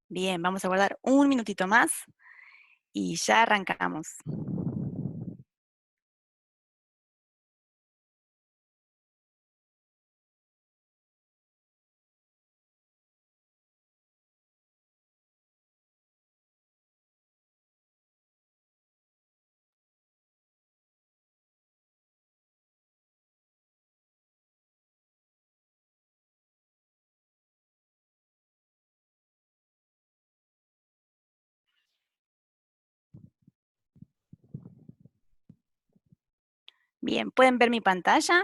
Bien, vamos a guardar un minutito más y ya arrancamos. Bien, ¿pueden ver mi pantalla?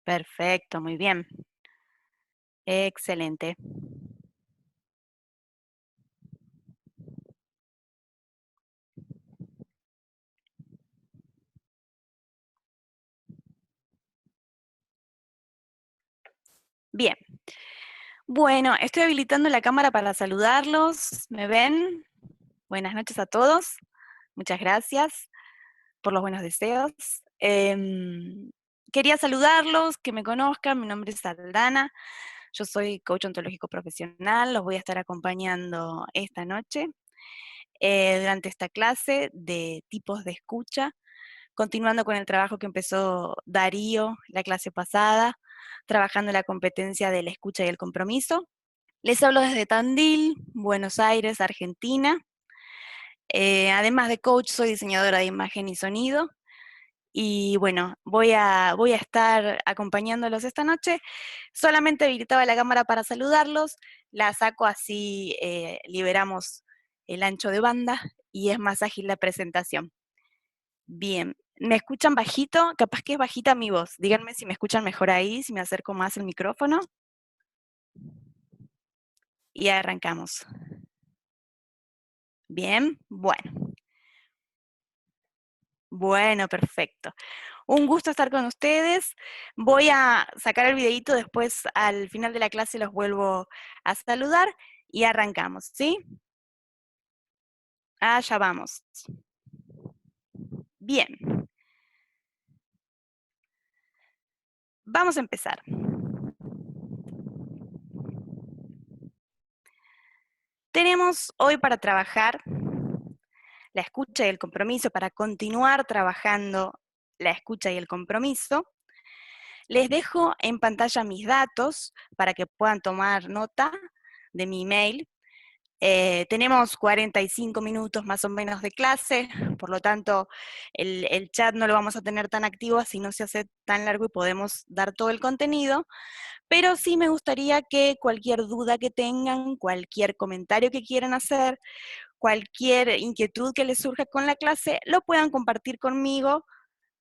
Perfecto, muy bien. Excelente. Bien. Bueno, estoy habilitando la cámara para saludarlos. ¿Me ven? Buenas noches a todos. Muchas gracias por los buenos deseos. Quería saludarlos, que me conozcan. Mi nombre es Aldana. Yo soy coach ontológico profesional. Los voy a estar acompañando esta noche durante esta clase de tipos de escucha, continuando con el trabajo que empezó Darío la clase pasada, trabajando la competencia de la escucha y el compromiso. Les hablo desde Tandil, Buenos Aires, Argentina. Además de coach, soy diseñadora de imagen y sonido. Y bueno, voy a estar acompañándolos esta noche. Solamente habilitaba la cámara para saludarlos, la saco así liberamos el ancho de banda y es más ágil la presentación. Bien, ¿me escuchan bajito? Capaz que es bajita mi voz. Díganme si me escuchan mejor ahí, si me acerco más el micrófono. Y arrancamos. Bien, bueno. Bueno, perfecto. Un gusto estar con ustedes. Voy a sacar el videito, después al final de la clase los vuelvo a saludar y arrancamos, ¿sí? Allá vamos. Bien, vamos a empezar. Tenemos hoy para trabajar la escucha y el compromiso, para continuar trabajando la escucha y el compromiso. Les dejo en pantalla mis datos para que puedan tomar nota de mi email. Tenemos 45 minutos más o menos de clase, por lo tanto el chat no lo vamos a tener tan activo, así no se hace tan largo y podemos dar todo el contenido, pero sí me gustaría que cualquier duda que tengan, cualquier comentario que quieran hacer, cualquier inquietud que les surja con la clase, lo puedan compartir conmigo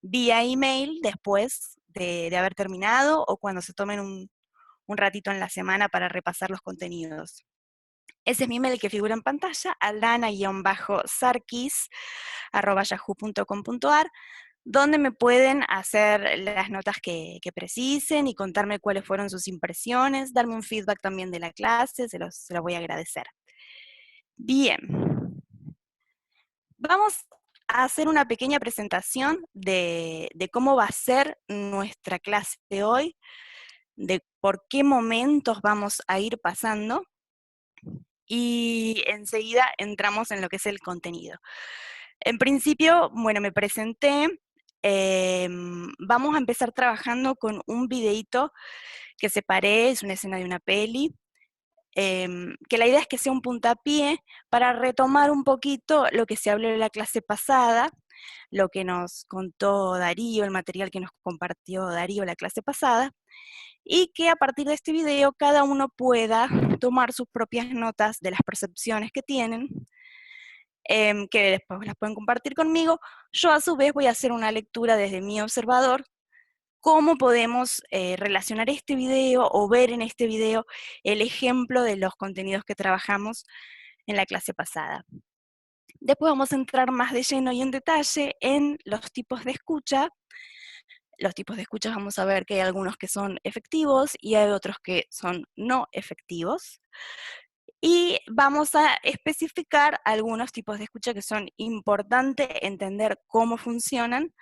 vía email después de haber terminado o cuando se tomen un ratito en la semana para repasar los contenidos. Ese es mi email que figura en pantalla, aldana-sarkis@yahoo.com.ar, donde me pueden hacer las notas que precisen y contarme cuáles fueron sus impresiones, darme un feedback también de la clase, se los voy a agradecer. Bien, vamos a hacer una pequeña presentación de cómo va a ser nuestra clase de hoy, de por qué momentos vamos a ir pasando, y enseguida entramos en lo que es el contenido. En principio, bueno, me presenté, vamos a empezar trabajando con un videíto que separé, es una escena de una peli, que la idea es que sea un puntapié para retomar un poquito lo que se habló en la clase pasada, lo que nos contó Darío, el material que nos compartió Darío la clase pasada, y que a partir de este video cada uno pueda tomar sus propias notas de las percepciones que tienen, que después las pueden compartir conmigo. Yo a su vez voy a hacer una lectura desde mi observador, cómo podemos relacionar este video o ver en este video el ejemplo de los contenidos que trabajamos en la clase pasada. Después vamos a entrar más de lleno y en detalle en los tipos de escucha. Los tipos de escucha vamos a ver que hay algunos que son efectivos y hay otros que son no efectivos. Y vamos a especificar algunos tipos de escucha que son importantes entender cómo funcionan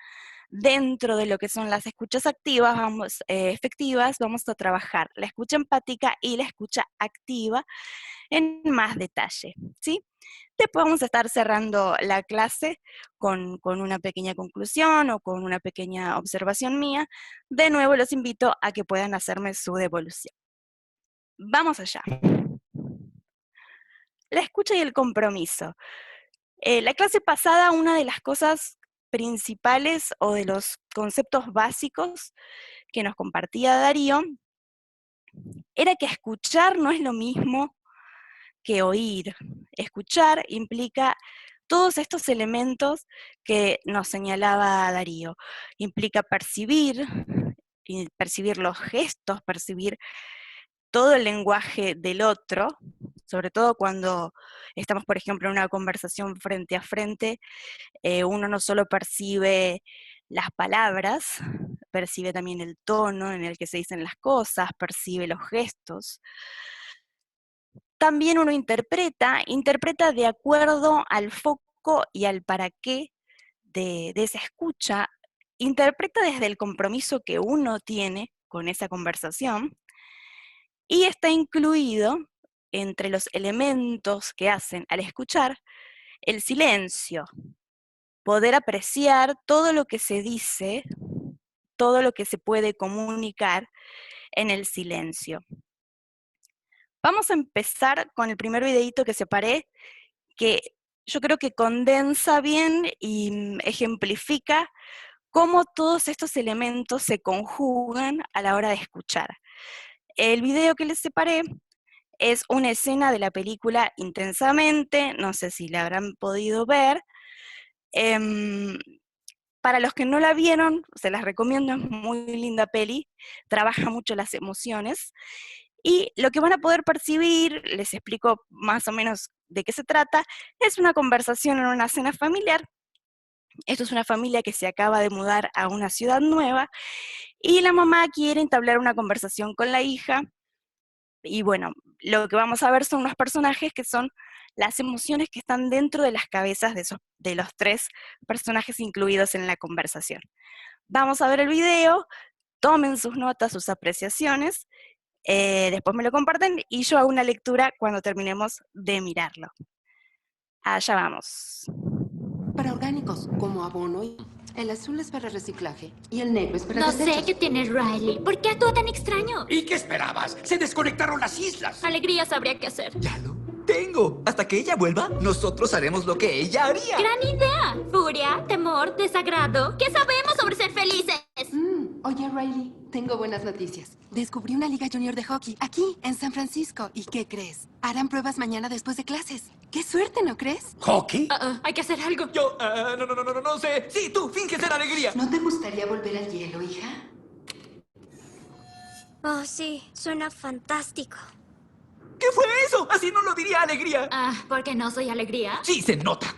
Dentro de lo que son las escuchas activas, efectivas, vamos a trabajar la escucha empática y la escucha activa en más detalle, ¿sí? Después vamos a estar cerrando la clase con una pequeña conclusión o con una pequeña observación mía. De nuevo los invito a que puedan hacerme su devolución. Vamos allá. La escucha y el compromiso. La clase pasada, una de las cosas principales o de los conceptos básicos que nos compartía Darío era que escuchar no es lo mismo que oír. Escuchar implica todos estos elementos que nos señalaba Darío. Implica percibir, y percibir los gestos, percibir todo el lenguaje del otro, sobre todo cuando estamos, por ejemplo, en una conversación frente a frente, uno no solo percibe las palabras, percibe también el tono en el que se dicen las cosas, percibe los gestos. También uno interpreta de acuerdo al foco y al para qué de esa escucha, interpreta desde el compromiso que uno tiene con esa conversación, y está incluido entre los elementos que hacen al escuchar el silencio, poder apreciar todo lo que se dice, todo lo que se puede comunicar en el silencio. Vamos a empezar con el primer videíto que separé, que yo creo que condensa bien y ejemplifica cómo todos estos elementos se conjugan a la hora de escuchar. El video que les separé es una escena de la película Intensamente, no sé si la habrán podido ver. Para los que no la vieron, se las recomiendo, es muy linda peli, trabaja mucho las emociones, y lo que van a poder percibir, les explico más o menos de qué se trata, es una conversación en una cena familiar. Esto es una familia que se acaba de mudar a una ciudad nueva, y la mamá quiere entablar una conversación con la hija, y bueno, lo que vamos a ver son unos personajes que son las emociones que están dentro de las cabezas de los tres personajes incluidos en la conversación. Vamos a ver el video, tomen sus notas, sus apreciaciones, después me lo comparten y yo hago una lectura cuando terminemos de mirarlo. Allá vamos. Para orgánicos, como abono. El azul es para reciclaje y el negro es para No desechos. sé qué tienes, Riley. ¿Por qué actúa tan extraño? ¿Y qué esperabas? ¡Se desconectaron las islas! Alegría sabría qué hacer. Ya lo tengo. Hasta que ella vuelva, nosotros haremos lo que ella haría. ¡Gran idea! Furia, temor, desagrado. ¿Qué sabemos sobre ser felices? Oye, Riley, tengo buenas noticias. Descubrí una liga junior de hockey aquí, en San Francisco. ¿Y qué crees? Harán pruebas mañana después de clases. ¡Qué suerte!, ¿no crees? ¿Hockey? Hay que hacer algo. Yo, no sé. Sí, tú, finge ser alegría. ¿No te gustaría volver al hielo, hija? Oh, sí, suena fantástico. ¿Qué fue eso? Así no lo diría alegría. ¿Por qué no soy alegría? Sí, se nota.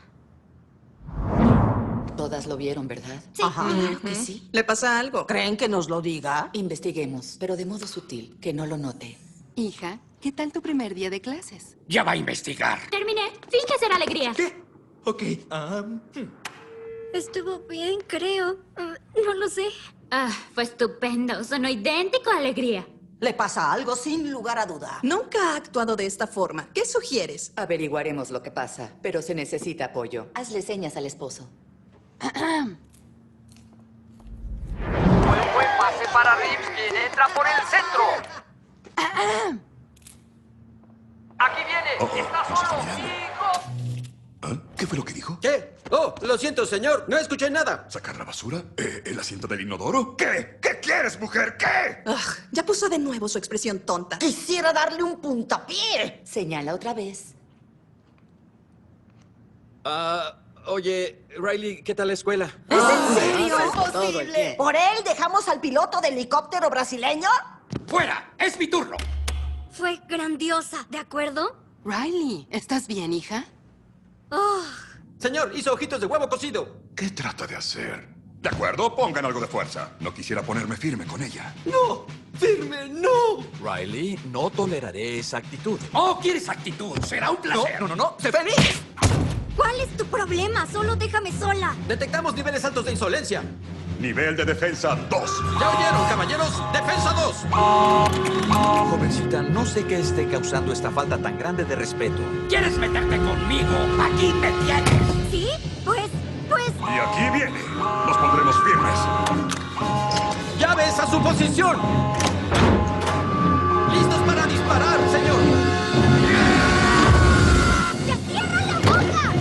Todas lo vieron, ¿verdad? Sí. Ajá. Claro que sí. ¿Le pasa algo? ¿Creen que nos lo diga? Investiguemos, pero de modo sutil, que no lo note. Hija, ¿qué tal tu primer día de clases? Ya va a investigar. Terminé. Finge ser alegría. ¿Qué? Ok. Estuvo bien, creo. No lo sé. Fue estupendo. Sonó idéntico a alegría. ¿Le pasa algo sin lugar a duda? Nunca ha actuado de esta forma. ¿Qué sugieres? Averiguaremos lo que pasa, pero se necesita apoyo. Hazle señas al esposo. Un buen pase para Rimsky. Entra por el centro. Aquí viene. Está solo. ¿Ah? ¿Qué fue lo que dijo? ¿Qué? Oh, lo siento, señor. No escuché nada. ¿Sacar la basura? ¿El asiento del inodoro? ¿Qué? ¿Qué quieres, mujer? ¿Qué? Ya puso de nuevo su expresión tonta. Quisiera darle un puntapié. Señala otra vez. Oye, Riley, ¿qué tal la escuela? ¿Es en serio? Todo el tiempo. ¿Por él dejamos al piloto del helicóptero brasileño? ¡Fuera! ¡Es mi turno! Fue grandiosa, ¿de acuerdo? Riley, ¿estás bien, hija? Oh, Señor, hizo ojitos de huevo cocido. ¿Qué trata de hacer? De acuerdo, pongan algo de fuerza. No quisiera ponerme firme con ella. ¡No! ¡Firme, no! Riley, no toleraré esa actitud. ¡Oh, quieres actitud! ¡Será un placer! No. ¡Sé feliz! ¿cuál es tu problema? Solo déjame sola. Detectamos niveles altos de insolencia. Nivel de defensa 2. ¿Ya oyeron, caballeros? ¡Defensa 2! Jovencita, no sé qué esté causando esta falta tan grande de respeto. ¿Quieres meterte conmigo? Aquí me tienes. ¿Sí? Pues... Y aquí viene. Nos pondremos firmes. ¡Llaves a su posición! ¡Listos para disparar, señor! ¡Ya cierra la boca!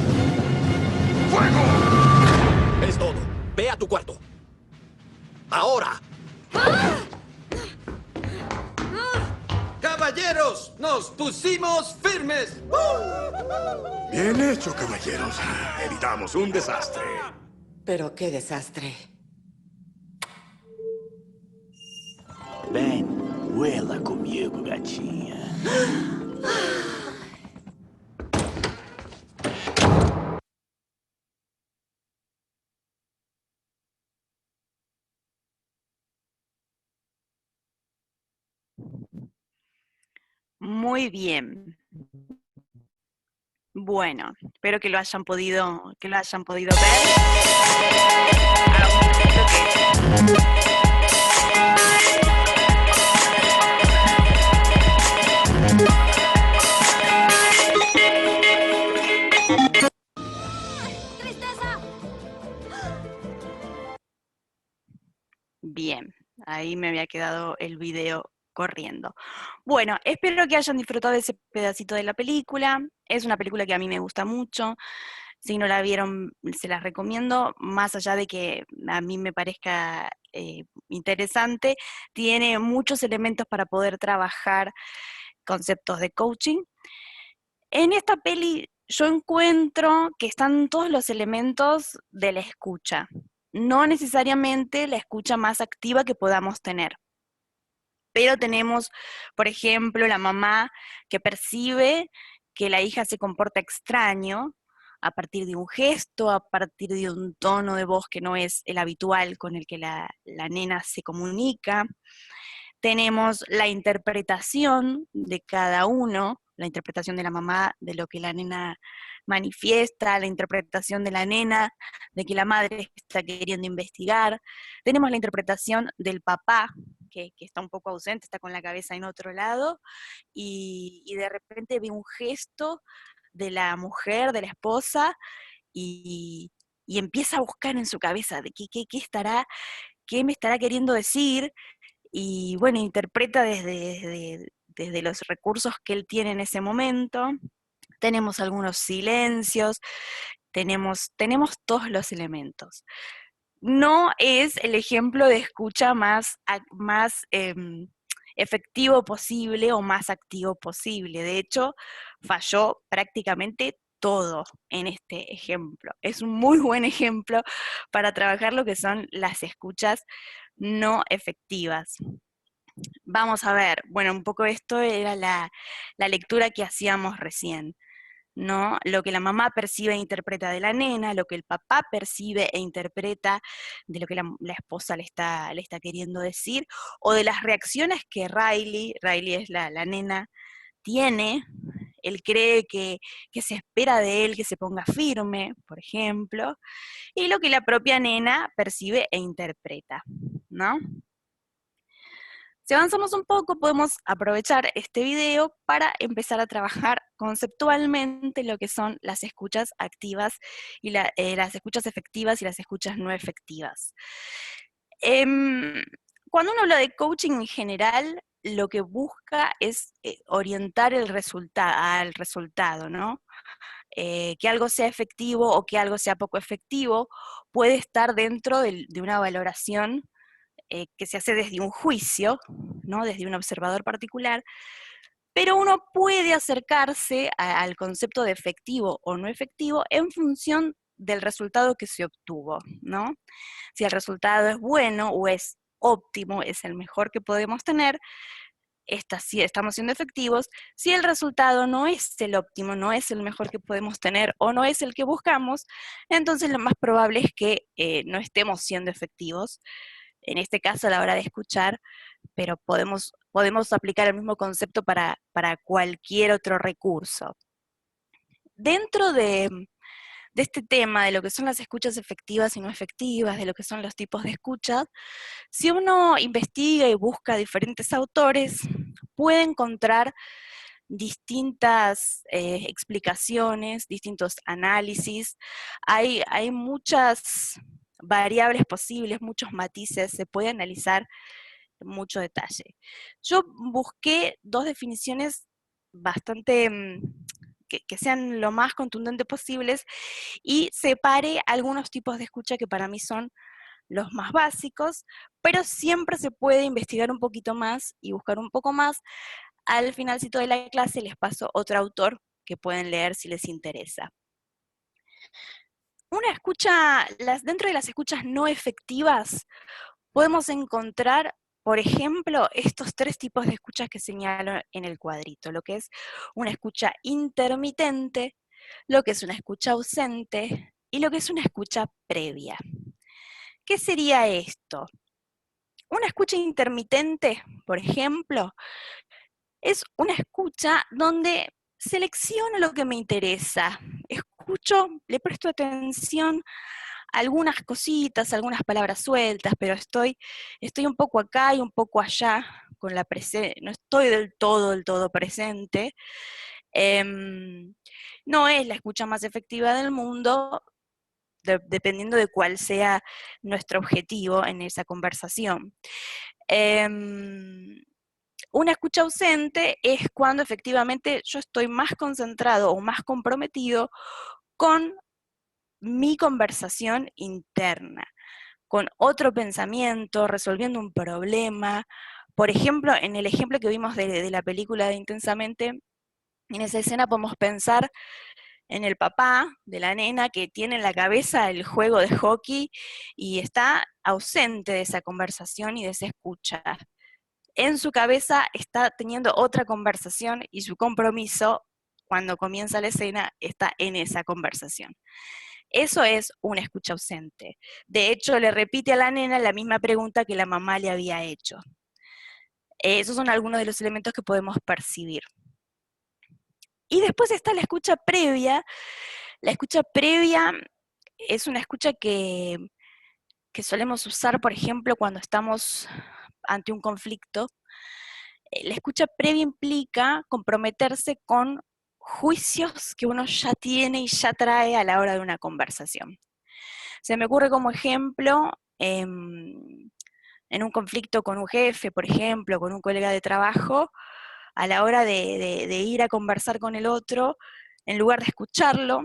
¡Fuego! Es todo. Ve a tu cuarto. ¡Ahora! ¡Caballeros! ¡Nos pusimos firmes! Bien hecho, caballeros. Evitamos un desastre. Pero qué desastre. Ven, vuela conmigo, gatinha. Muy bien. Bueno, espero que lo hayan podido ver. ¡Tristeza! Bien, ahí me había quedado el video corriendo. Bueno, espero que hayan disfrutado de ese pedacito de la película. Es una película que a mí me gusta mucho. Si no la vieron, se las recomiendo. Más allá de que a mí me parezca interesante, tiene muchos elementos para poder trabajar conceptos de coaching. En esta peli yo encuentro que están todos los elementos de la escucha. No necesariamente la escucha más activa que podamos tener. Pero tenemos, por ejemplo, la mamá que percibe que la hija se comporta extraño a partir de un gesto, a partir de un tono de voz que no es el habitual con el que la nena se comunica. Tenemos la interpretación de cada uno, la interpretación de la mamá de lo que la nena manifiesta, la interpretación de la nena de que la madre está queriendo investigar. Tenemos la interpretación del papá, que está un poco ausente, está con la cabeza en otro lado, y de repente ve un gesto de la mujer, de la esposa, y empieza a buscar en su cabeza de qué me estará queriendo decir, y bueno, interpreta desde los recursos que él tiene en ese momento. Tenemos algunos silencios, tenemos todos los elementos. No es el ejemplo de escucha más efectivo posible o más activo posible. De hecho, falló prácticamente todo en este ejemplo. Es un muy buen ejemplo para trabajar lo que son las escuchas no efectivas. Vamos a ver, bueno, un poco esto era la lectura que hacíamos recién, ¿no? Lo que la mamá percibe e interpreta de la nena, lo que el papá percibe e interpreta de lo que la esposa le está queriendo decir, o de las reacciones que Riley es la nena, tiene. Él cree que se espera de él que se ponga firme, por ejemplo, y lo que la propia nena percibe e interpreta, ¿no? Si avanzamos un poco, podemos aprovechar este video para empezar a trabajar conceptualmente lo que son las escuchas activas y las escuchas efectivas y las escuchas no efectivas. Cuando uno habla de coaching en general, lo que busca es orientar al resultado, ¿no? Que algo sea efectivo o que algo sea poco efectivo puede estar dentro de una valoración que se hace desde un juicio, ¿no? Desde un observador particular, pero uno puede acercarse al concepto de efectivo o no efectivo en función del resultado que se obtuvo, ¿no? Si el resultado es bueno o es óptimo, es el mejor que podemos tener, estamos siendo efectivos. Si el resultado no es el óptimo, no es el mejor que podemos tener o no es el que buscamos, entonces lo más probable es que no estemos siendo efectivos. En este caso a la hora de escuchar, pero podemos aplicar el mismo concepto para cualquier otro recurso. Dentro de este tema, de lo que son las escuchas efectivas y no efectivas, de lo que son los tipos de escuchas, si uno investiga y busca diferentes autores, puede encontrar distintas explicaciones, distintos análisis. Hay muchas variables posibles, muchos matices, se puede analizar en mucho detalle. Yo busqué dos definiciones bastante que sean lo más contundentes posibles y separé algunos tipos de escucha que para mí son los más básicos, pero siempre se puede investigar un poquito más y buscar un poco más. Al finalcito de la clase les paso otro autor que pueden leer si les interesa. Una escucha, dentro de las escuchas no efectivas, podemos encontrar, por ejemplo, estos tres tipos de escuchas que señalo en el cuadrito, lo que es una escucha intermitente, lo que es una escucha ausente y lo que es una escucha previa. ¿Qué sería esto? Una escucha intermitente, por ejemplo, es una escucha donde selecciono lo que me interesa, escucho, le presto atención a algunas cositas, algunas palabras sueltas, pero estoy un poco acá y un poco allá, con la no estoy del todo presente. No es la escucha más efectiva del mundo, dependiendo de cuál sea nuestro objetivo en esa conversación. Una escucha ausente es cuando efectivamente yo estoy más concentrado o más comprometido con mi conversación interna, con otro pensamiento, resolviendo un problema. Por ejemplo, en el ejemplo que vimos de la película de Intensamente, en esa escena podemos pensar en el papá de la nena que tiene en la cabeza el juego de hockey y está ausente de esa conversación y de esa escucha. En su cabeza está teniendo otra conversación y su compromiso, cuando comienza la escena, está en esa conversación. Eso es una escucha ausente. De hecho, le repite a la nena la misma pregunta que la mamá le había hecho. Esos son algunos de los elementos que podemos percibir. Y después está la escucha previa. La escucha previa es una escucha que solemos usar, por ejemplo, cuando estamos ante un conflicto. La escucha previa implica comprometerse con juicios que uno ya tiene y ya trae a la hora de una conversación. Se me ocurre como ejemplo, en un conflicto con un jefe, por ejemplo, con un colega de trabajo, a la hora de ir a conversar con el otro, en lugar de escucharlo,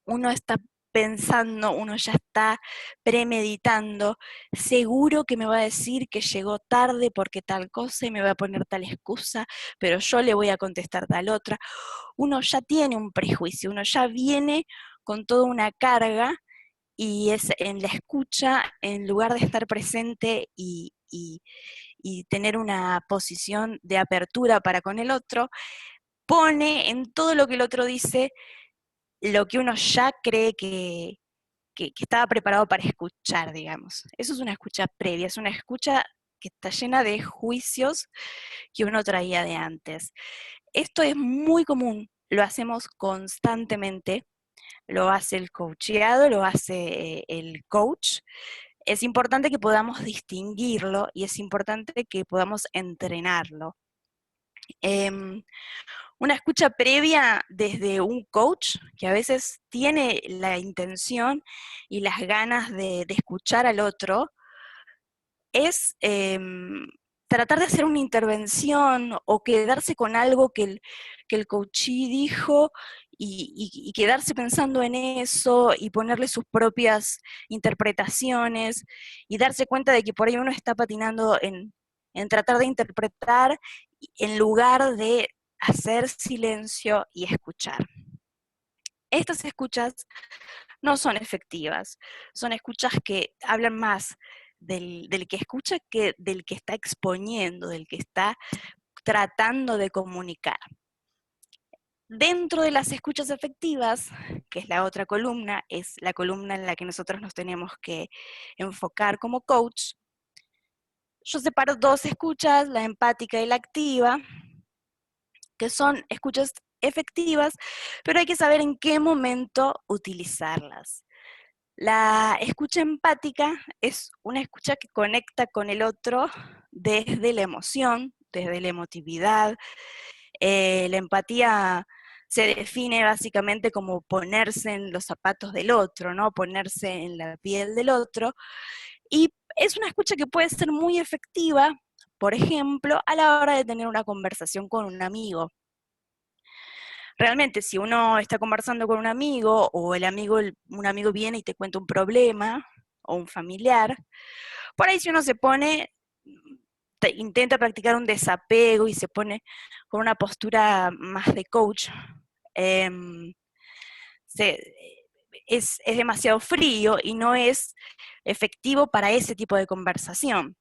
uno está pensando, uno ya está premeditando, seguro que me va a decir que llegó tarde porque tal cosa y me va a poner tal excusa, pero yo le voy a contestar tal otra. Uno ya tiene un prejuicio, uno ya viene con toda una carga y es en la escucha, en lugar de estar presente y tener una posición de apertura para con el otro, pone en todo lo que el otro dice lo que uno ya cree que estaba preparado para escuchar, digamos. Eso es una escucha previa, es una escucha que está llena de juicios que uno traía de antes. Esto es muy común, lo hacemos constantemente, lo hace el coacheado, lo hace el coach. Es importante que podamos distinguirlo y es importante que podamos entrenarlo. Una escucha previa desde un coach, que a veces tiene la intención y las ganas de escuchar al otro, es tratar de hacer una intervención o quedarse con algo que el coachee dijo y quedarse pensando en eso y ponerle sus propias interpretaciones y darse cuenta de que por ahí uno está patinando en tratar de interpretar en lugar de hacer silencio y escuchar. Estas escuchas no son efectivas, son escuchas que hablan más del que escucha que del que está exponiendo, del que está tratando de comunicar. Dentro de las escuchas efectivas, que es la otra columna, es la columna en la que nosotros nos tenemos que enfocar como coach, yo separo dos escuchas, la empática y la activa, que son escuchas efectivas, pero hay que saber en qué momento utilizarlas. La escucha empática es una escucha que conecta con el otro desde la emoción, desde la emotividad. La empatía se define básicamente como ponerse en los zapatos del otro, ¿no? Ponerse en la piel del otro. Y es una escucha que puede ser muy efectiva, por ejemplo, a la hora de tener una conversación con un amigo. Realmente, si uno está conversando con un amigo, o un amigo viene y te cuenta un problema, o un familiar, por ahí si uno se pone, intenta practicar un desapego y se pone con una postura más de coach, es demasiado frío y no es efectivo para ese tipo de conversación.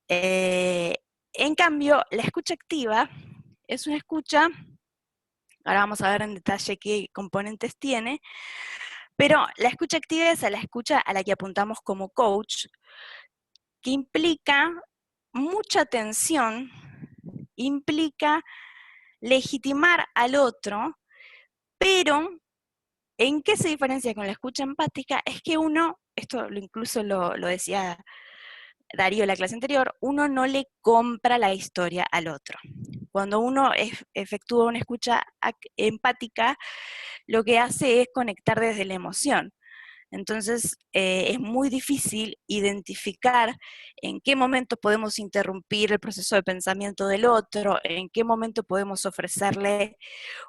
En cambio, la escucha activa es una escucha, ahora vamos a ver en detalle qué componentes tiene, pero la escucha activa es la escucha a la que apuntamos como coach, que implica mucha atención, implica legitimar al otro, pero ¿en qué se diferencia con la escucha empática? Es que uno, esto incluso lo decía Darío en la clase anterior, uno no le compra la historia al otro. Cuando uno efectúa una escucha empática, lo que hace es conectar desde la emoción. Entonces, es muy difícil identificar en qué momento podemos interrumpir el proceso de pensamiento del otro, en qué momento podemos ofrecerle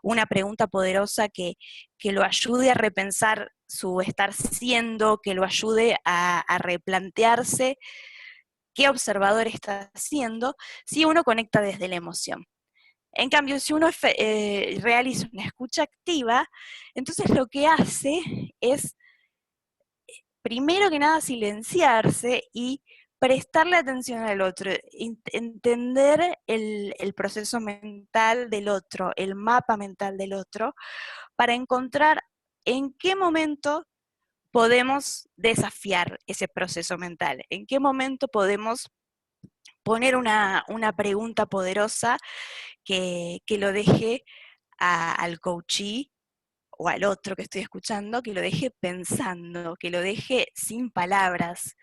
una pregunta poderosa que lo ayude a repensar su estar siendo, que lo ayude a replantearse qué observador está haciendo, si uno conecta desde la emoción. En cambio, si uno realiza una escucha activa, entonces lo que hace es, primero que nada, silenciarse y prestarle atención al otro, entender el proceso mental del otro, el mapa mental del otro, para encontrar en qué momento podemos desafiar ese proceso mental, en qué momento podemos poner una pregunta poderosa que lo deje al coachee o al otro que estoy escuchando, que lo deje pensando, que lo deje sin palabras.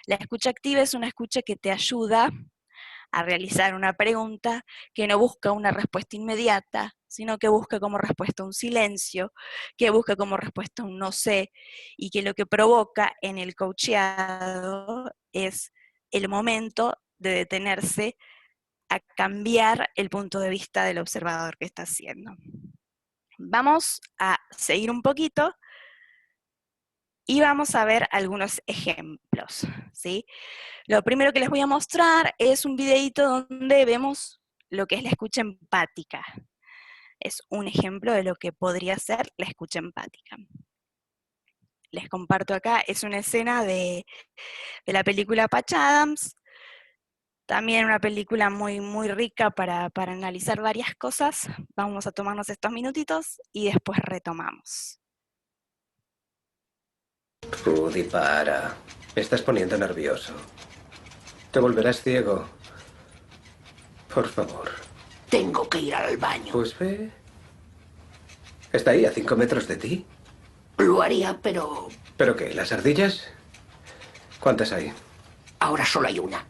La escucha activa es una escucha que te ayuda a realizar una pregunta que no busca una respuesta inmediata, sino que busca como respuesta un silencio, que busca como respuesta un no sé, y que lo que provoca en el coacheado es el momento de detenerse a cambiar el punto de vista del observador que está haciendo. Vamos a seguir un poquito y vamos a ver algunos ejemplos, ¿sí? Lo primero que les voy a mostrar es un videito donde vemos lo que es la escucha empática. Es un ejemplo de lo que podría ser la escucha empática. Les comparto acá, es una escena de la película Patch Adams, también una película muy, muy rica para analizar varias cosas. Vamos a tomarnos estos minutitos y después retomamos. Rudy, para. Me estás poniendo nervioso. Te volverás ciego. Por favor. Tengo que ir al baño. Pues ve. ¿Está ahí a 5 metros de ti? Lo haría, pero... ¿Pero qué? ¿Las ardillas? ¿Cuántas hay? Ahora solo hay una.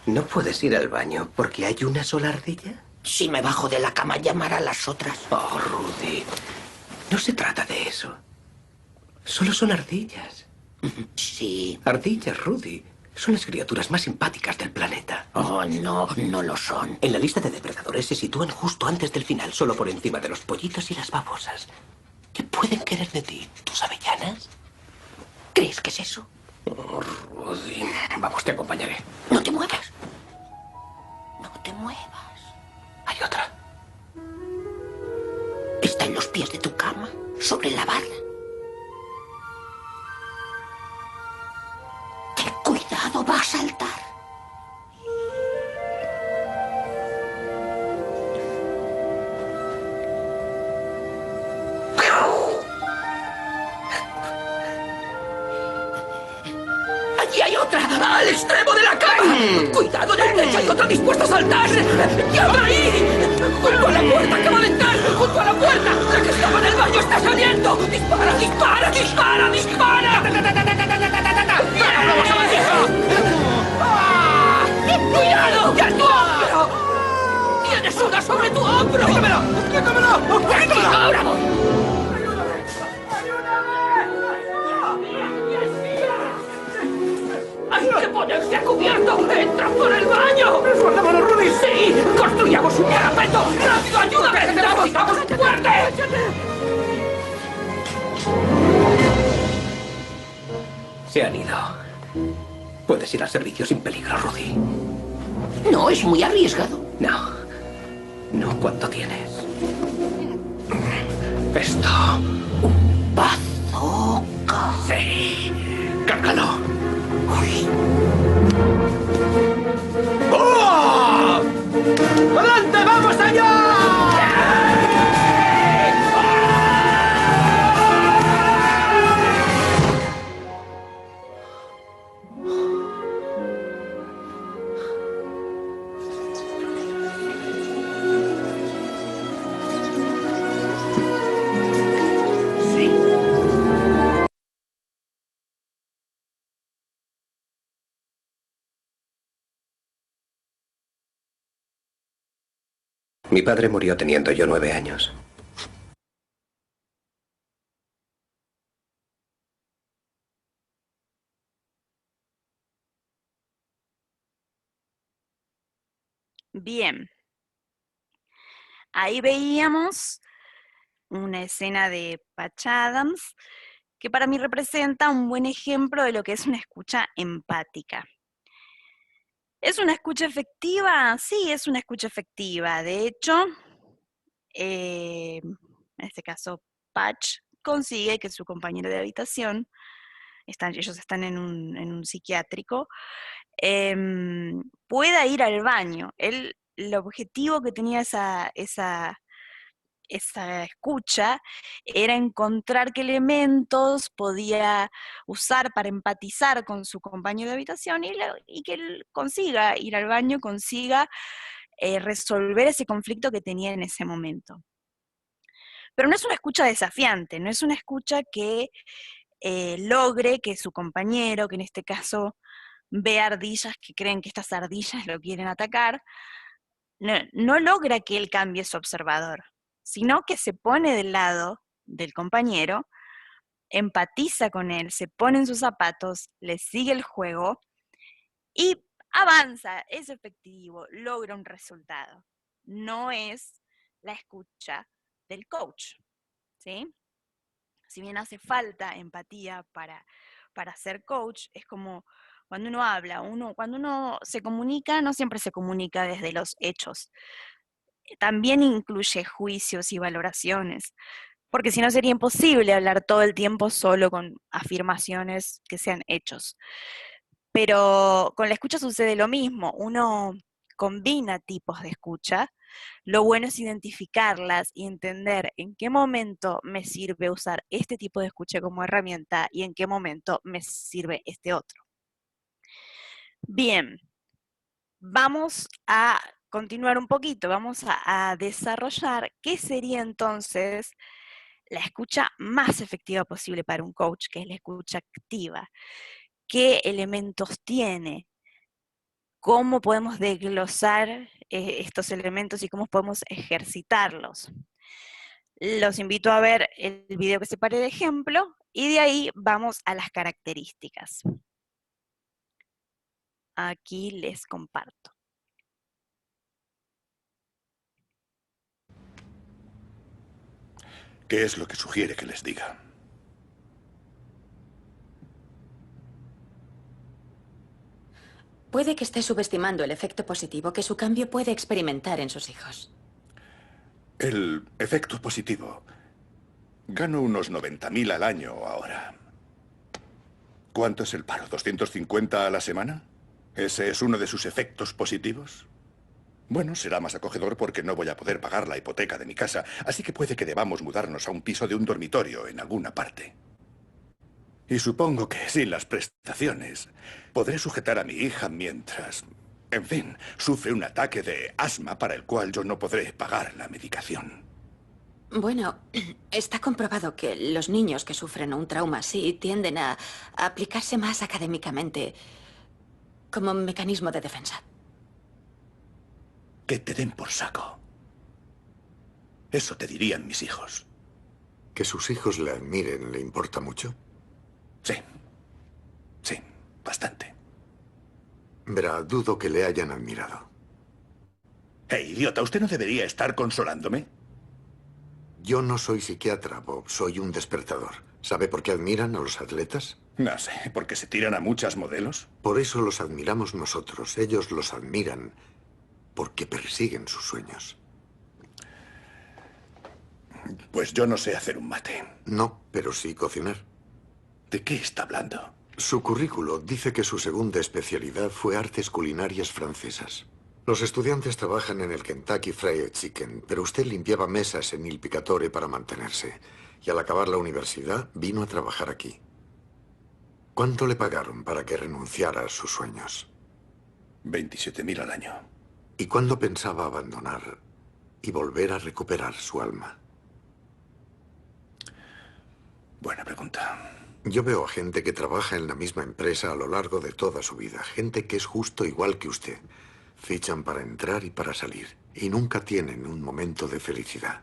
¿No puedes ir al baño porque hay una sola ardilla? Si me bajo de la cama, llamar a las otras. Oh, Rudy. No se trata de eso. Solo son ardillas. Sí. Ardillas, Rudy. Son las criaturas más simpáticas del planeta. Oh, no, no lo son. En la lista de depredadores se sitúan justo antes del final, solo por encima de los pollitos y las babosas. ¿Qué pueden querer de ti? ¿Tus avellanas? ¿Crees que es eso? Oh, Rudy. Vamos, te acompañaré. No te muevas. No te muevas. Hay otra. Está en los pies de tu cama, sobre la barra. Ten cuidado, va a saltar. ¡Allí hay otra! ¡Al extremo de la cama! ¡Cuidado en el techo! ¡Hay otra dispuesta a saltar! ¡Llama ahí! ¡Junto a la puerta! ¡Acaba de entrar! ¡Junto a la puerta! ¡La que estaba en el baño está saliendo! ¡Dispara, dispara, dispara, dispara! ¡Vamos, abajo! ¡Cuidado! ¡Ya es tu hombro! ¡Tienes una sobre tu hombro! ¡Quítamelo! ¡Quítamelo! ¡Aquí, ahora voy! ¡Hay que ponerse a cubierto! ¡Entra por el baño! ¡Resguardámonos, Rudy! ¡Sí! ¡Construyamos un parapeto! ¡Rápido, ayúdame! ¡Necesitamos fuerte! Se han ido. Puedes ir al servicio sin peligro, Rudy. No, es muy arriesgado. No. No, ¿cuánto tienes? Esto. Un bazooka. Sí. Cárgalo. ¡Oh! ¡Adelante, vamos allá! Mi padre murió teniendo yo 9 años. Bien. Ahí veíamos una escena de Patch Adams que para mí representa un buen ejemplo de lo que es una escucha empática. ¿Es una escucha efectiva? Sí, es una escucha efectiva. De hecho, en este caso, Patch consigue que su compañero de habitación, ellos están en un psiquiátrico, pueda ir al baño. El objetivo que tenía esa escucha era encontrar qué elementos podía usar para empatizar con su compañero de habitación y que él consiga ir al baño, consiga resolver ese conflicto que tenía en ese momento. Pero no es una escucha desafiante, no es una escucha que logre que su compañero, que en este caso ve ardillas que creen que estas ardillas lo quieren atacar, no logra que él cambie su observador, sino que se pone del lado del compañero, empatiza con él, se pone en sus zapatos, le sigue el juego y avanza, es efectivo, logra un resultado. No es la escucha del coach, ¿sí? Si bien hace falta empatía para ser coach, es como cuando uno habla, cuando uno se comunica, no siempre se comunica desde los hechos. También incluye juicios y valoraciones, porque si no sería imposible hablar todo el tiempo solo con afirmaciones que sean hechos. Pero con la escucha sucede lo mismo, uno combina tipos de escucha, lo bueno es identificarlas y entender en qué momento me sirve usar este tipo de escucha como herramienta y en qué momento me sirve este otro. Bien, vamos a continuar un poquito, vamos a desarrollar qué sería entonces la escucha más efectiva posible para un coach, que es la escucha activa. ¿Qué elementos tiene? ¿Cómo podemos desglosar estos elementos y cómo podemos ejercitarlos? Los invito a ver el video que separé de ejemplo y de ahí vamos a las características. Aquí les comparto. ¿Qué es lo que sugiere que les diga? Puede que esté subestimando el efecto positivo que su cambio puede experimentar en sus hijos. El efecto positivo. Gano unos 90.000 al año ahora. ¿Cuánto es el paro? ¿250 a la semana? ¿Ese es uno de sus efectos positivos? Bueno, será más acogedor porque no voy a poder pagar la hipoteca de mi casa, así que puede que debamos mudarnos a un piso de un dormitorio en alguna parte. Y supongo que sin las prestaciones podré sujetar a mi hija mientras, en fin, sufre un ataque de asma para el cual yo no podré pagar la medicación. Bueno, está comprobado que los niños que sufren un trauma así tienden a aplicarse más académicamente como mecanismo de defensa. Que te den por saco. Eso te dirían mis hijos. ¿Que sus hijos le admiren le importa mucho? Sí. Sí, bastante. Verá, dudo que le hayan admirado. Idiota, ¿usted no debería estar consolándome? Yo no soy psiquiatra, Bob. Soy un despertador. ¿Sabe por qué admiran a los atletas? No sé, ¿porque se tiran a muchas modelos? Por eso los admiramos nosotros. Ellos los admiran porque persiguen sus sueños. Pues yo no sé hacer un mate. No, pero sí cocinar. ¿De qué está hablando? Su currículo dice que su segunda especialidad fue artes culinarias francesas. Los estudiantes trabajan en el Kentucky Fried Chicken, pero usted limpiaba mesas en Il Picatore para mantenerse. Y al acabar la universidad, vino a trabajar aquí. ¿Cuánto le pagaron para que renunciara a sus sueños? 27.000 al año. ¿Y cuándo pensaba abandonar y volver a recuperar su alma? Buena pregunta. Yo veo a gente que trabaja en la misma empresa a lo largo de toda su vida. Gente que es justo igual que usted. Fichan para entrar y para salir. Y nunca tienen un momento de felicidad.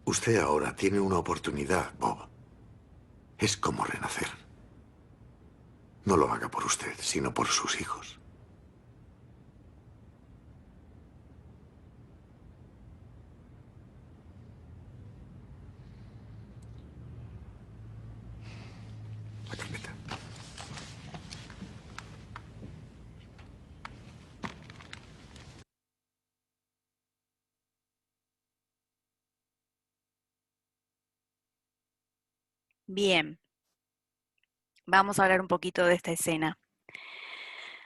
Usted ahora tiene una oportunidad, Bob. Es como renacer. No lo haga por usted, sino por sus hijos. La carpeta. Bien, vamos a hablar un poquito de esta escena.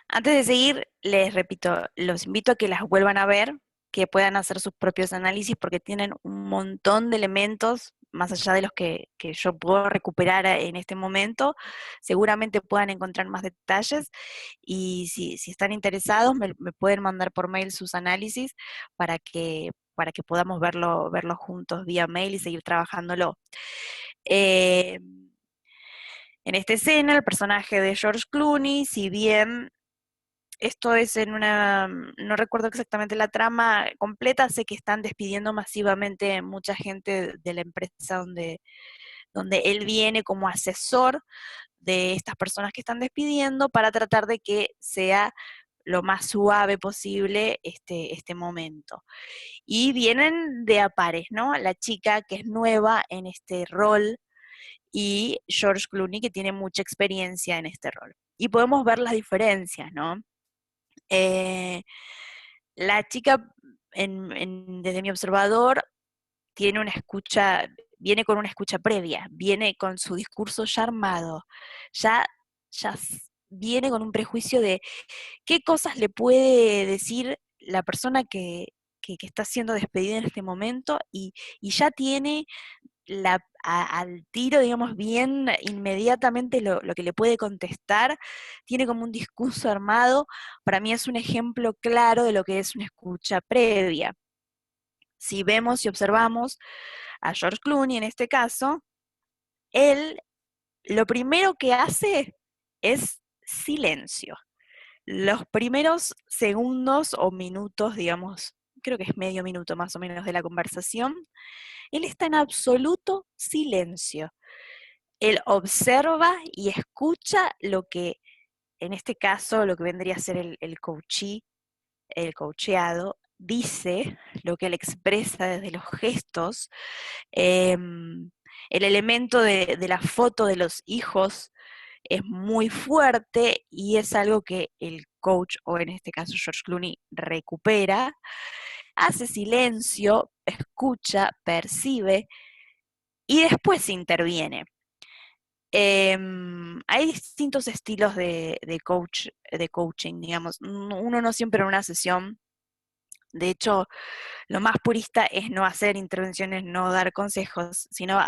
Antes de seguir, les repito, los invito a que las vuelvan a ver, que puedan hacer sus propios análisis, porque tienen un montón de elementos, más allá de los que yo puedo recuperar en este momento. Seguramente puedan encontrar más detalles, y si están interesados, me pueden mandar por mail sus análisis para que podamos verlo juntos vía mail y seguir trabajándolo. En esta escena, el personaje de George Clooney, si bien esto es no recuerdo exactamente la trama completa, sé que están despidiendo masivamente mucha gente de la empresa donde él viene como asesor de estas personas que están despidiendo, para tratar de que sea lo más suave posible este momento. Y vienen de a pares, ¿no? La chica que es nueva en este rol, y George Clooney, que tiene mucha experiencia en este rol. Y podemos ver las diferencias, ¿no? La chica, desde mi observador, tiene una escucha, viene con una escucha previa, viene con su discurso ya armado, ya viene con un prejuicio de qué cosas le puede decir la persona que está siendo despedida en este momento, y ya tiene al tiro, digamos, bien inmediatamente lo que le puede contestar. Tiene como un discurso armado. Para mí es un ejemplo claro de lo que es una escucha previa. Si vemos y observamos a George Clooney en este caso, él lo primero que hace es silencio. Los primeros segundos o minutos, digamos, creo que es medio minuto más o menos de la conversación, él está en absoluto silencio. Él observa y escucha lo que, en este caso, lo que vendría a ser el coachee, el coacheado, dice, lo que él expresa desde los gestos. El elemento de la foto de los hijos es muy fuerte, y es algo que el coach, o en este caso George Clooney, recupera. Hace silencio, escucha, percibe, y después interviene. Hay distintos estilos de coaching, digamos. Uno no siempre en una sesión De hecho, lo más purista es no hacer intervenciones, no dar consejos, sino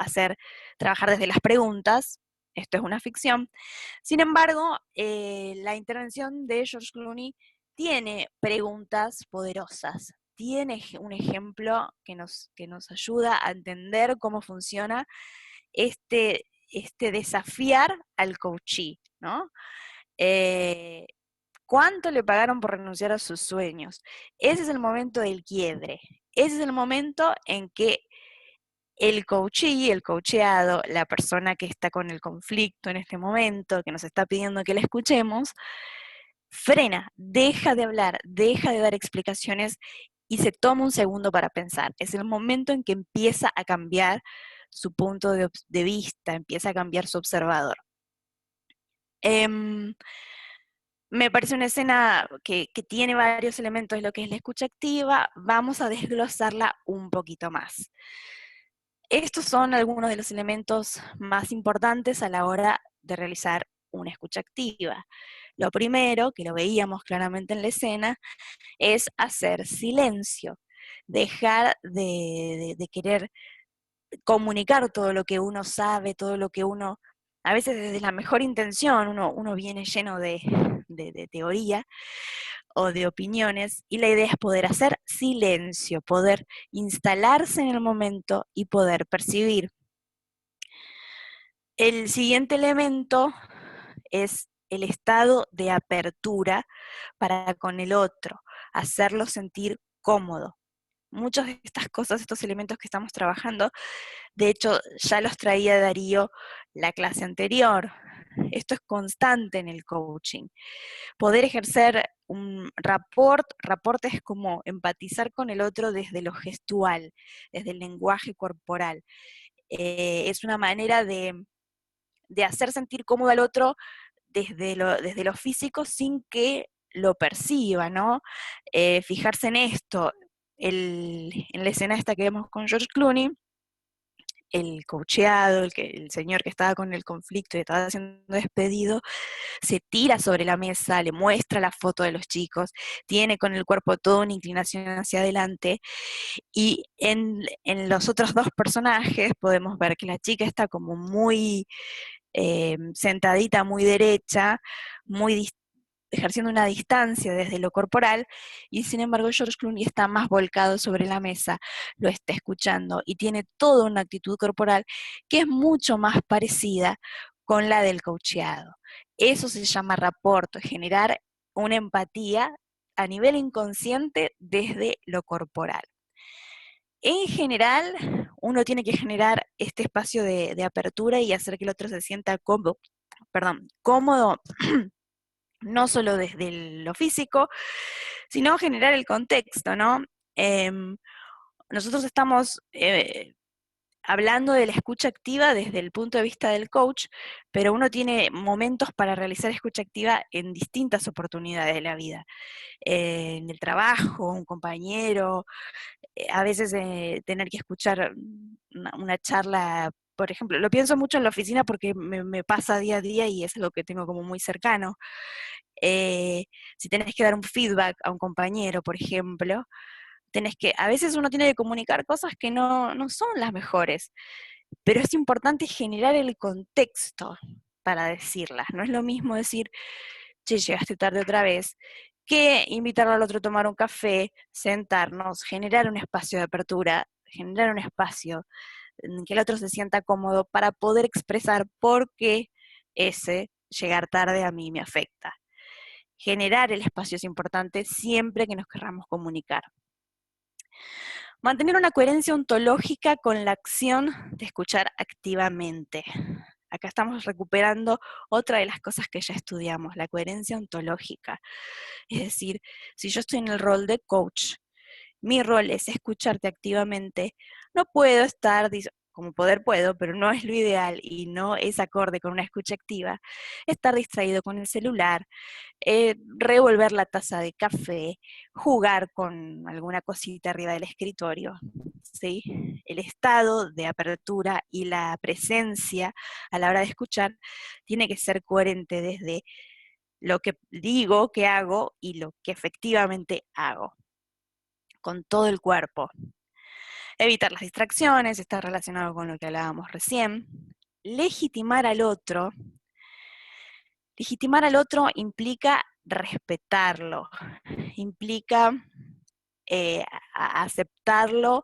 trabajar desde las preguntas. Esto es una ficción. Sin embargo, la intervención de George Clooney tiene preguntas poderosas, tiene un ejemplo que nos ayuda a entender cómo funciona este desafiar al coachee, ¿no? ¿Cuánto le pagaron por renunciar a sus sueños? Ese es el momento del quiebre. Ese es el momento en que el coachee, el coacheado, la persona que está con el conflicto en este momento, que nos está pidiendo que le escuchemos, frena, deja de hablar, deja de dar explicaciones y se toma un segundo para pensar. Es el momento en que empieza a cambiar su punto de vista, empieza a cambiar su observador. Me parece una escena que tiene varios elementos de lo que es la escucha activa. Vamos a desglosarla un poquito más. Estos son algunos de los elementos más importantes a la hora de realizar una escucha activa. Lo primero, que lo veíamos claramente en la escena, es hacer silencio. Dejar de querer comunicar todo lo que uno sabe, todo lo que uno, a veces desde la mejor intención, uno viene lleno de teoría o de opiniones, y la idea es poder hacer silencio, poder instalarse en el momento y poder percibir. El siguiente elemento es el estado de apertura para con el otro, hacerlo sentir cómodo. Muchas de estas cosas, estos elementos que estamos trabajando, de hecho ya los traía Darío la clase anterior. Esto es constante en el coaching. Poder ejercer un rapport es como empatizar con el otro desde lo gestual, desde el lenguaje corporal. Es una manera de hacer sentir cómodo al otro desde lo físico sin que lo perciba, ¿no? Fijarse en esto, en la escena esta que vemos con George Clooney, el coacheado, el señor que estaba con el conflicto y estaba siendo despedido, se tira sobre la mesa, le muestra la foto de los chicos, tiene con el cuerpo toda una inclinación hacia adelante, y en los otros dos personajes podemos ver que la chica está como muy sentadita, muy derecha, ejerciendo una distancia desde lo corporal, y sin embargo George Clooney está más volcado sobre la mesa, lo está escuchando y tiene toda una actitud corporal que es mucho más parecida con la del coacheado. Eso se llama rapport, generar una empatía a nivel inconsciente desde lo corporal. En general, uno tiene que generar este espacio de apertura y hacer que el otro se sienta cómodo, no solo desde lo físico, sino generar el contexto, ¿no? Nosotros estamos hablando de la escucha activa desde el punto de vista del coach, pero uno tiene momentos para realizar escucha activa en distintas oportunidades de la vida. En el trabajo, un compañero, a veces tener que escuchar una charla. Por ejemplo, lo pienso mucho en la oficina porque me pasa día a día y es algo que tengo como muy cercano. Si tenés que dar un feedback a un compañero, por ejemplo, a veces uno tiene que comunicar cosas que no son las mejores, pero es importante generar el contexto para decirlas. No es lo mismo decir, che, llegaste tarde otra vez, que invitarlo al otro a tomar un café, sentarnos, generar un espacio de apertura, generar un espacio en que el otro se sienta cómodo para poder expresar por qué ese llegar tarde a mí me afecta. Generar el espacio es importante siempre que nos querramos comunicar. Mantener una coherencia ontológica con la acción de escuchar activamente. Acá estamos recuperando otra de las cosas que ya estudiamos, la coherencia ontológica. Es decir, si yo estoy en el rol de coach, mi rol es escucharte activamente, no puedo estar, como poder puedo, pero no es lo ideal y no es acorde con una escucha activa, estar distraído con el celular, revolver la taza de café, jugar con alguna cosita arriba del escritorio, ¿sí? El estado de apertura y la presencia a la hora de escuchar tiene que ser coherente desde lo que digo que hago y lo que efectivamente hago. con todo el cuerpo. Evitar las distracciones, está relacionado con lo que hablábamos recién. Legitimar al otro. Legitimar al otro implica respetarlo, implica aceptarlo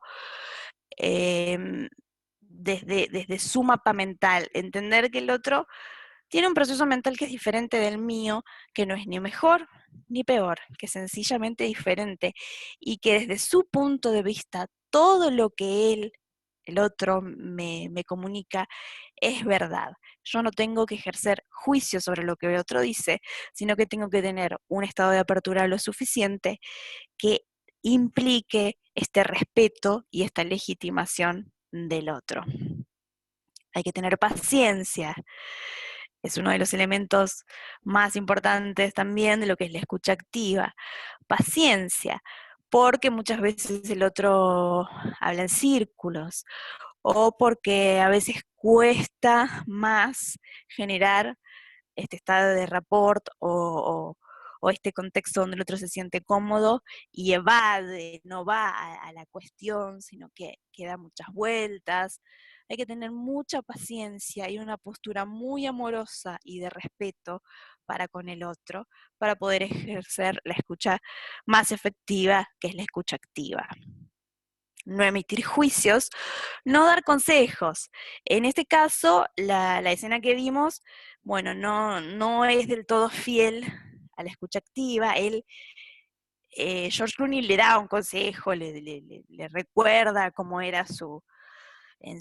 desde su mapa mental, entender que el otro tiene un proceso mental que es diferente del mío, que no es ni mejor ni peor, que es sencillamente diferente, y que desde su punto de vista todo lo que el otro me comunica es verdad. Yo no tengo que ejercer juicio sobre lo que el otro dice, sino que tengo que tener un estado de apertura lo suficiente que implique este respeto y esta legitimación del otro. Hay que tener paciencia. Es uno de los elementos más importantes también de lo que es la escucha activa. Paciencia, porque muchas veces el otro habla en círculos, o porque a veces cuesta más generar este estado de rapport o este contexto donde el otro se siente cómodo y evade, no va a la cuestión, sino que da muchas vueltas. Hay que tener mucha paciencia y una postura muy amorosa y de respeto para con el otro, para poder ejercer la escucha más efectiva, que es la escucha activa. No emitir juicios, no dar consejos. En este caso, la escena que vimos, bueno, no es del todo fiel a la escucha activa. George Clooney le da un consejo, le recuerda cómo era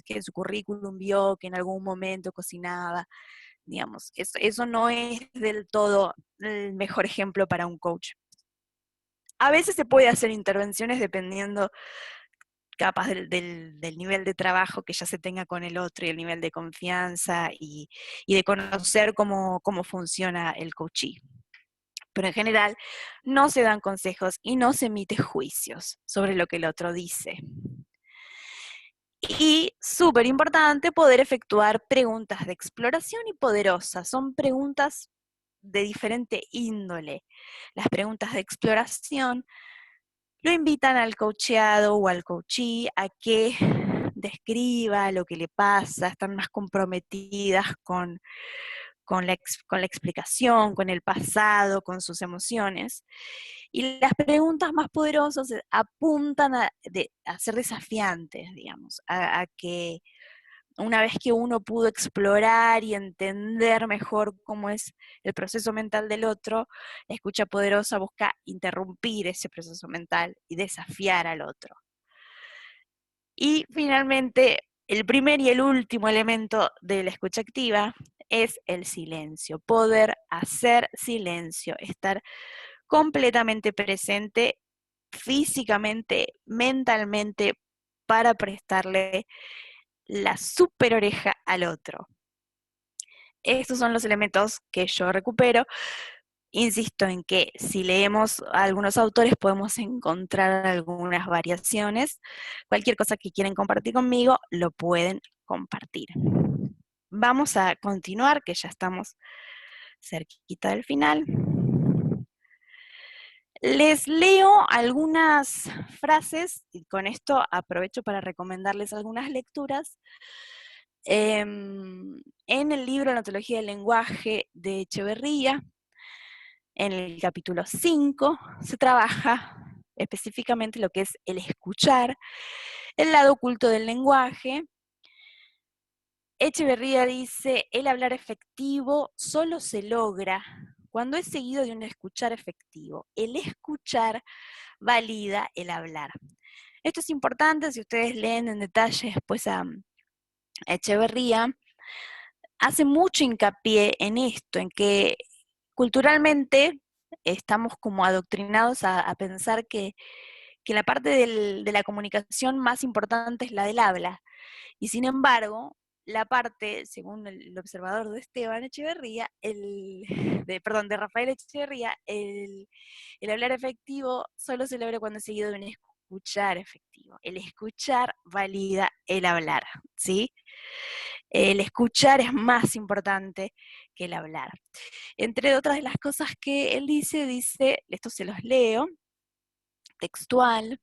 que en su currículum vio que en algún momento cocinaba. Digamos, eso no es del todo el mejor ejemplo para un coach. A veces se puede hacer intervenciones dependiendo capaz del nivel de trabajo que ya se tenga con el otro y el nivel de confianza y de conocer cómo funciona el coachee. Pero en general no se dan consejos y no se emite juicios sobre lo que el otro dice. Y súper importante poder efectuar preguntas de exploración y poderosas. Son preguntas de diferente índole. Las preguntas de exploración lo invitan al coacheado o al coachee a que describa lo que le pasa, están más comprometidas con la explicación, con el pasado, con sus emociones. Y las preguntas más poderosas apuntan a ser desafiantes, digamos, a que una vez que uno pudo explorar y entender mejor cómo es el proceso mental del otro, la escucha poderosa busca interrumpir ese proceso mental y desafiar al otro. Y finalmente, el primer y el último elemento de la escucha activa es el silencio. Poder hacer silencio, estar completamente presente físicamente, mentalmente, para prestarle la super oreja al otro. Estos son los elementos que yo recupero. Insisto en que si leemos a algunos autores podemos encontrar algunas variaciones. Cualquier cosa que quieran compartir conmigo, lo pueden compartir. Vamos a continuar, que ya estamos cerquita del final. Les leo algunas frases, y con esto aprovecho para recomendarles algunas lecturas. En el libro La ontología del lenguaje de Echeverría, en el capítulo 5, se trabaja específicamente lo que es el escuchar, el lado oculto del lenguaje. Echeverría dice, el hablar efectivo solo se logra cuando es seguido de un escuchar efectivo. El escuchar valida el hablar. Esto es importante, si ustedes leen en detalle después a Echeverría, hace mucho hincapié en esto, en que culturalmente estamos como adoctrinados a pensar que la parte de la comunicación más importante es la del habla. Y sin embargo, la parte, según el observador de Esteban Echeverría, de Rafael Echeverría, el hablar efectivo solo se logra cuando es seguido de un escuchar efectivo. El escuchar valida el hablar, ¿sí? El escuchar es más importante que el hablar. Entre otras de las cosas que él dice, esto se los leo, textual,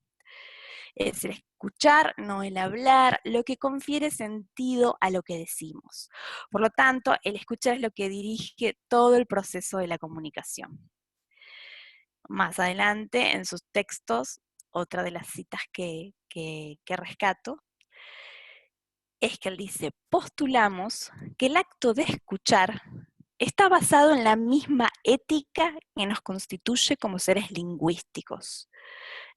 Es el escuchar, no el hablar, lo que confiere sentido a lo que decimos. Por lo tanto, el escuchar es lo que dirige todo el proceso de la comunicación. Más adelante, en sus textos, otra de las citas que rescato, es que él dice, postulamos que el acto de escuchar está basado en la misma ética que nos constituye como seres lingüísticos.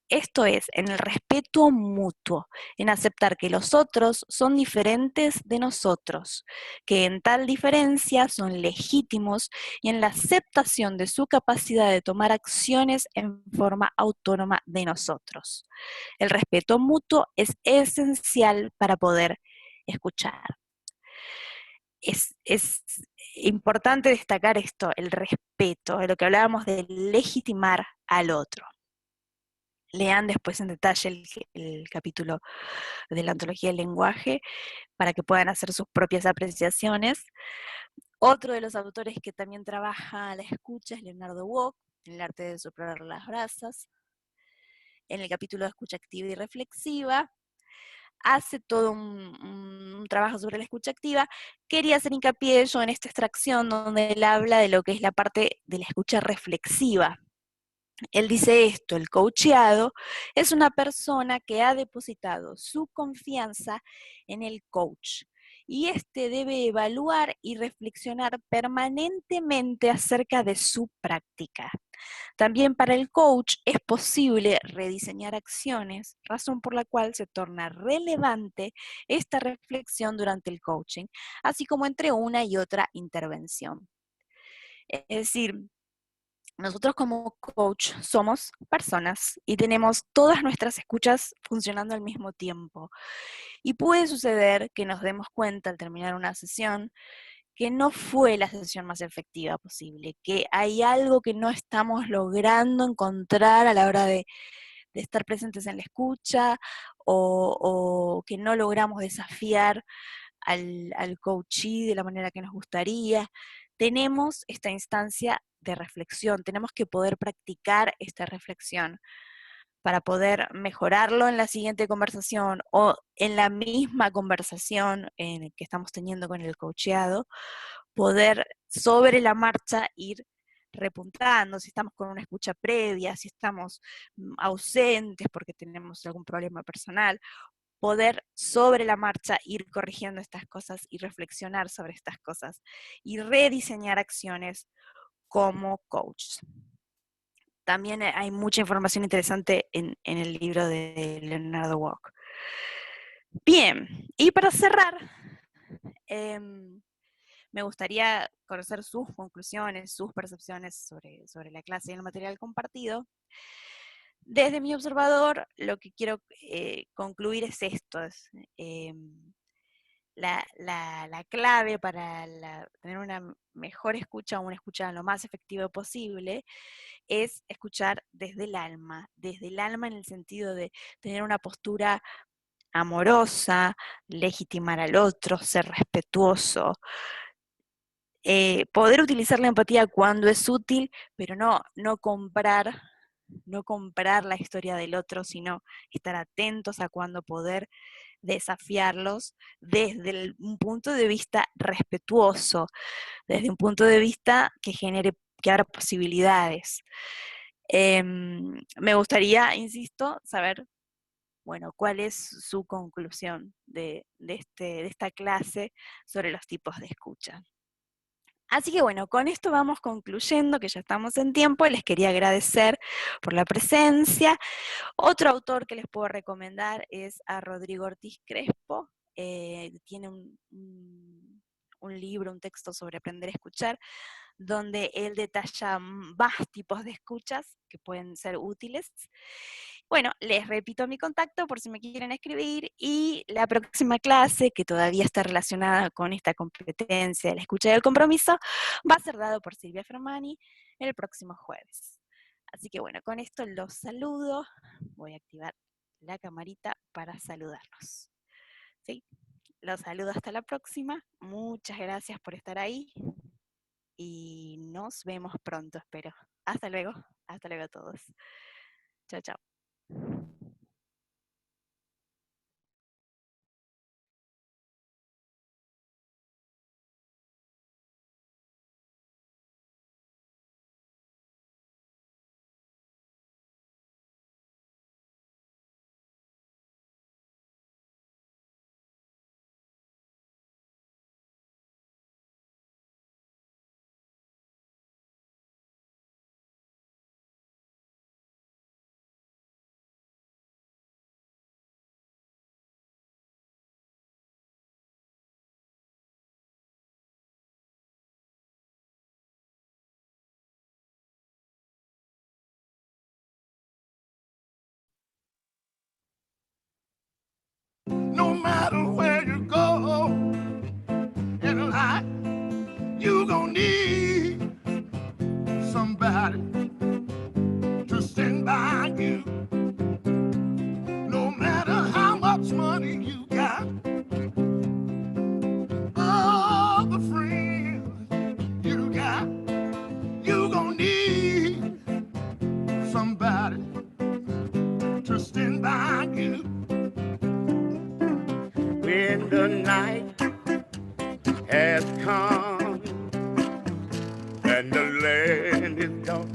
Esto es, en el respeto mutuo, en aceptar que los otros son diferentes de nosotros, que en tal diferencia son legítimos y en la aceptación de su capacidad de tomar acciones en forma autónoma de nosotros. El respeto mutuo es esencial para poder escuchar. Es importante destacar esto, el respeto, de lo que hablábamos de legitimar al otro. Lean después en detalle el capítulo de la ontología del lenguaje para que puedan hacer sus propias apreciaciones. Otro de los autores que también trabaja la escucha es Leonardo Wock, en el arte de soplar las brasas. En el capítulo de escucha activa y reflexiva, hace todo un trabajo sobre la escucha activa. Quería hacer hincapié yo en esta extracción donde él habla de lo que es la parte de la escucha reflexiva. Él dice esto, el coacheado es una persona que ha depositado su confianza en el coach y éste debe evaluar y reflexionar permanentemente acerca de su práctica. También para el coach es posible rediseñar acciones, razón por la cual se torna relevante esta reflexión durante el coaching, así como entre una y otra intervención. Es decir, nosotros como coach somos personas y tenemos todas nuestras escuchas funcionando al mismo tiempo. Y puede suceder que nos demos cuenta al terminar una sesión que no fue la sesión más efectiva posible, que hay algo que no estamos logrando encontrar a la hora de estar presentes en la escucha o que no logramos desafiar al coachee de la manera que nos gustaría. Tenemos esta instancia de reflexión, tenemos que poder practicar esta reflexión para poder mejorarlo en la siguiente conversación o en la misma conversación que estamos teniendo con el coacheado, poder sobre la marcha ir repuntando, si estamos con una escucha previa, si estamos ausentes porque tenemos algún problema personal, poder sobre la marcha ir corrigiendo estas cosas y reflexionar sobre estas cosas y rediseñar acciones como coach. También hay mucha información interesante en el libro de Leonardo Wock. Bien, y para cerrar, me gustaría conocer sus conclusiones, sus percepciones sobre la clase y el material compartido. Desde mi observador, lo que quiero concluir es esto, la clave para tener una mejor escucha, una escucha lo más efectiva posible, es escuchar desde el alma en el sentido de tener una postura amorosa, legitimar al otro, ser respetuoso, poder utilizar la empatía cuando es útil, pero no comprar la historia del otro, sino estar atentos a cuándo poder desafiarlos desde un punto de vista respetuoso, desde un punto de vista que abra posibilidades. Me gustaría, insisto, saber, bueno, cuál es su conclusión de esta clase sobre los tipos de escucha. Así que bueno, con esto vamos concluyendo, que ya estamos en tiempo. Les quería agradecer por la presencia. Otro autor que les puedo recomendar es a Rodrigo Ortiz Crespo. Tiene un libro, un texto sobre aprender a escuchar, donde él detalla más tipos de escuchas que pueden ser útiles. Bueno, les repito mi contacto por si me quieren escribir, y la próxima clase, que todavía está relacionada con esta competencia de la escucha y el compromiso, va a ser dado por Silvia Fermani el próximo jueves. Así que bueno, con esto los saludo. Voy a activar la camarita para saludarlos. ¿Sí? Los saludo hasta la próxima. Muchas gracias por estar ahí. Y nos vemos pronto, espero. Hasta luego a todos. Chao, chao. the land is dark,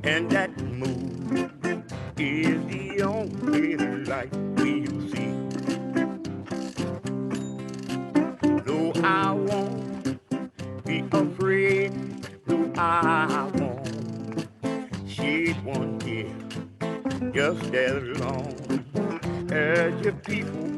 and that moon is the only light we'll see. Though I won't be afraid, though I won't shed one tear, just as long as your people